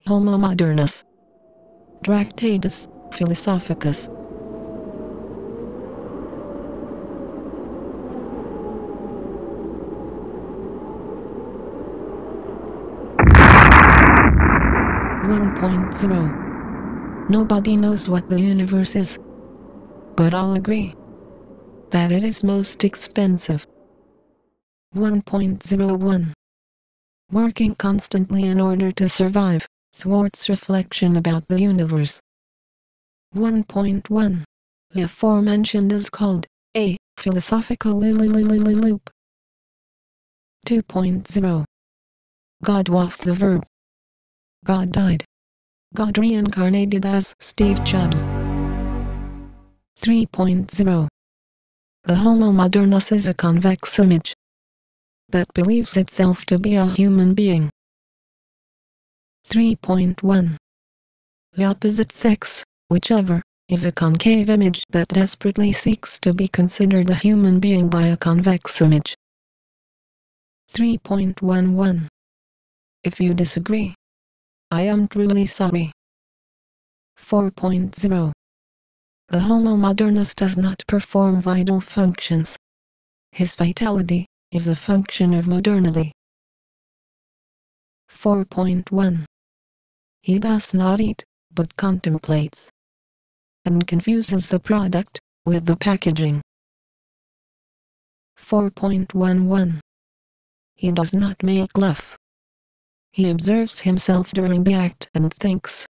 Homo Modernus. Tractatus Philosophicus. Nobody knows what the universe is, but all agree that it is most expensive. 1.01 Working constantly in order to survive thwarts reflection about the universe. 1.1 The aforementioned is called a philosophical loop. 2.0 God was the verb. God died. God reincarnated as Steve Jobs. 3.0 The Homo Modernus is a convex image that believes itself to be a human being. 3.1 The opposite sex, whichever, is a concave image that desperately seeks to be considered a human being by a convex image. 3.11 If you disagree, I am truly sorry. 4.0 The Homo Modernus does not perform vital functions. His vitality is a function of modernity. 4.1 He does not eat, but contemplates, and confuses the product with the packaging. 4.11 He does not make love. He observes himself during the act and thinks,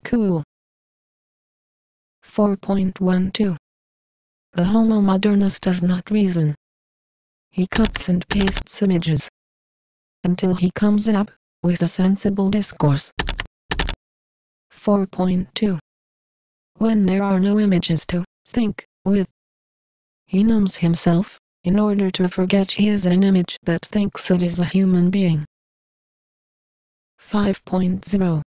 cool. 4.12 The Homo Modernus does not reason. He cuts and pastes images until he comes up with a sensible discourse. 4.2 When there are no images to think with, he numbs himself in order to forget he is an image that thinks it is a human being. 5.0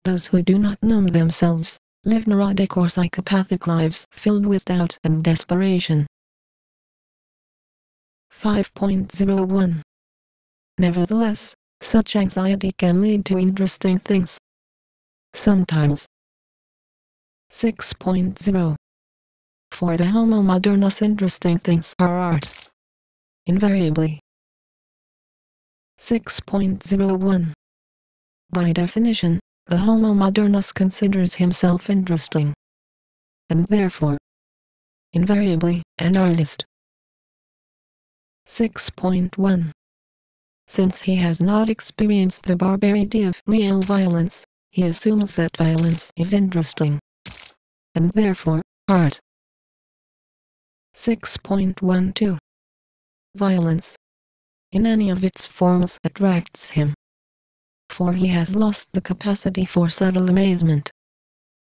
Those who do not numb themselves live neurotic or psychopathic lives filled with doubt and desperation. 5.01 Nevertheless, such anxiety can lead to interesting things. Sometimes. 6.0 For the Homo Modernus, interesting things are art. Invariably. 6.01 By definition, the Homo Modernus considers himself interesting, and therefore, invariably, an artist. 6.1 Since he has not experienced the barbarity of real violence, he assumes that violence is interesting, and therefore, art. 6.12 Violence, in any of its forms, attracts him, for he has lost the capacity for subtle amazement.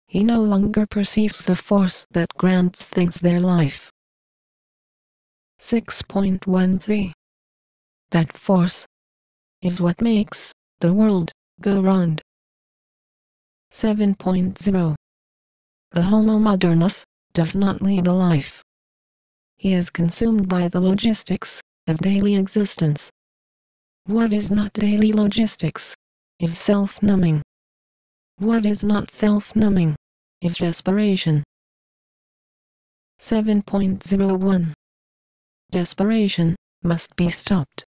He no longer perceives the force that grants things their life. 6.13 That force is what makes the world go round. 7.0 The Homo Modernus does not lead a life. He is consumed by the logistics of daily existence. What is not daily logistics is self-numbing. What is not self-numbing is desperation. 7.01 Desperation must be stopped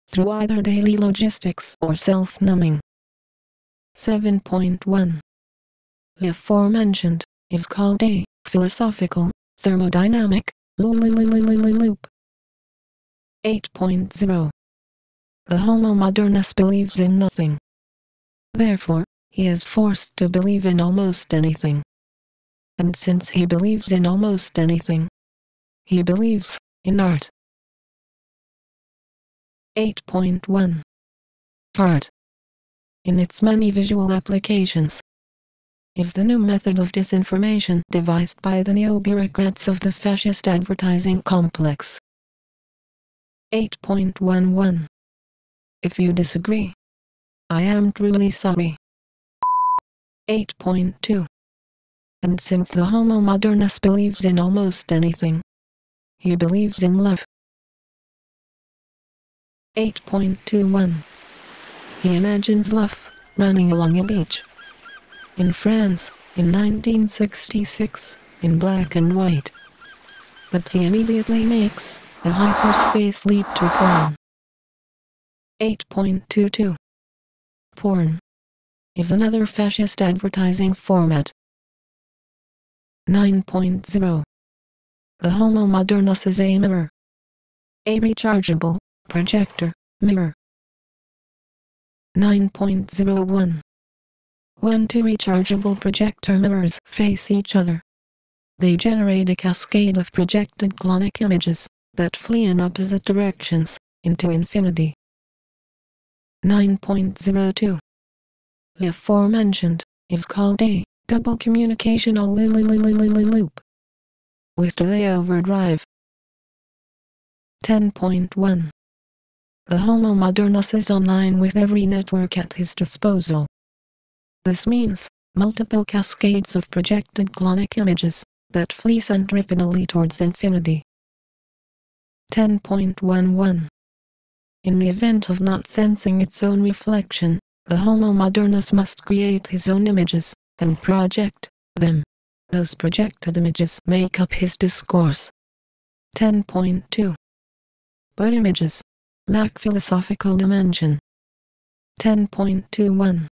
through either daily logistics or self-numbing. 7.1 The aforementioned is called a philosophical thermodynamic loop. 8.0 The Homo Modernus believes in nothing. Therefore, he is forced to believe in almost anything. And since he believes in almost anything, he believes in art. 8.1 Art, in its many visual applications, is the new method of disinformation devised by the neo-bureaucrats of the fascist advertising complex. 8.11 If you disagree, I am truly sorry. 8.2 And since the Homo Modernus believes in almost anything, he believes in love. 8.21 He imagines love running along a beach. In France, in 1966, in black and white. But he immediately makes a hyperspace leap to porn. 8.22. Porn is another fascist advertising format. 9.0. The Homo Modernus is a mirror. A rechargeable projector mirror. 9.01. When two rechargeable projector mirrors face each other, they generate a cascade of projected clonic images that flee in opposite directions into infinity. 9.02. The aforementioned is called a double communicational loop with delay overdrive. 10.1. The Homo Modernus is online with every network at his disposal. This means multiple cascades of projected clonic images that flee centripetally towards infinity. 10.11. In the event of not sensing its own reflection, the Homo Modernus must create his own images and project them. Those projected images make up his discourse. 10.2. But images lack philosophical dimension. 10.21.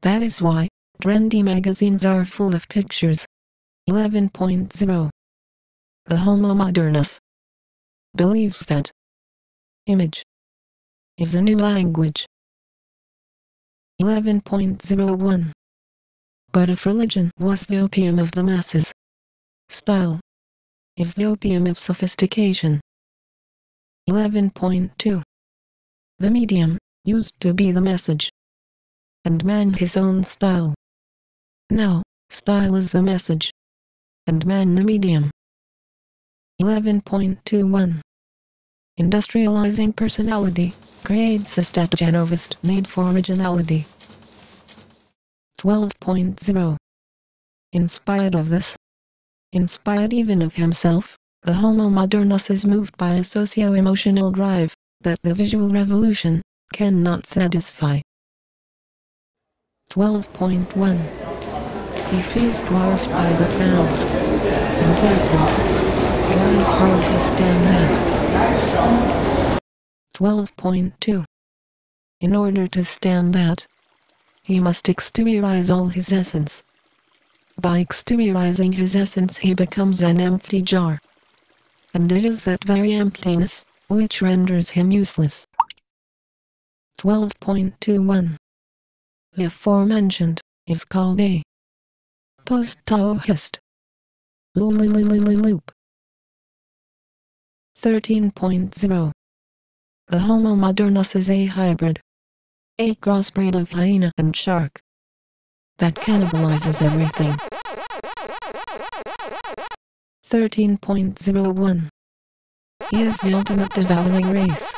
That is why trendy magazines are full of pictures. 11.0. The Homo Modernus believes that image is a new language. 11.01. But if religion was the opium of the masses, style is the opium of sophistication. 11.2. The medium used to be the message, and man his own style. Now, style is the message, and man the medium. 11.21. Industrializing personality creates a statogenovist need for originality. 12.0. In spite of this, in spite even of himself, the Homo Modernus is moved by a socio-emotional drive that the visual revolution cannot satisfy. 12.1. He feels dwarfed by the crowds, and therefore, tries hard to stand out. 12.2. In order to stand out, he must exteriorize all his essence. By exteriorizing his essence he becomes an empty jar. And it is that very emptiness which renders him useless. 12.21. The aforementioned is called a postproduction loop. 13.0. The Homo Modernus is a hybrid, a crossbreed of hyena and shark that cannibalizes everything. 13.01. He is the ultimate devouring race.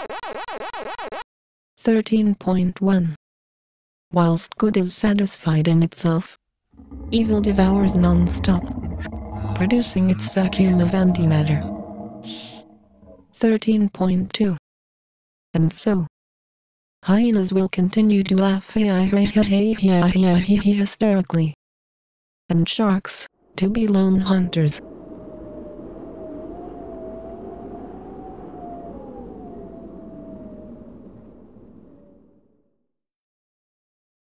13.1. Whilst good is satisfied in itself, evil devours non-stop, producing its vacuum of antimatter. 13.2. And so, hyenas will continue to laugh hysterically, and sharks to be lone hunters.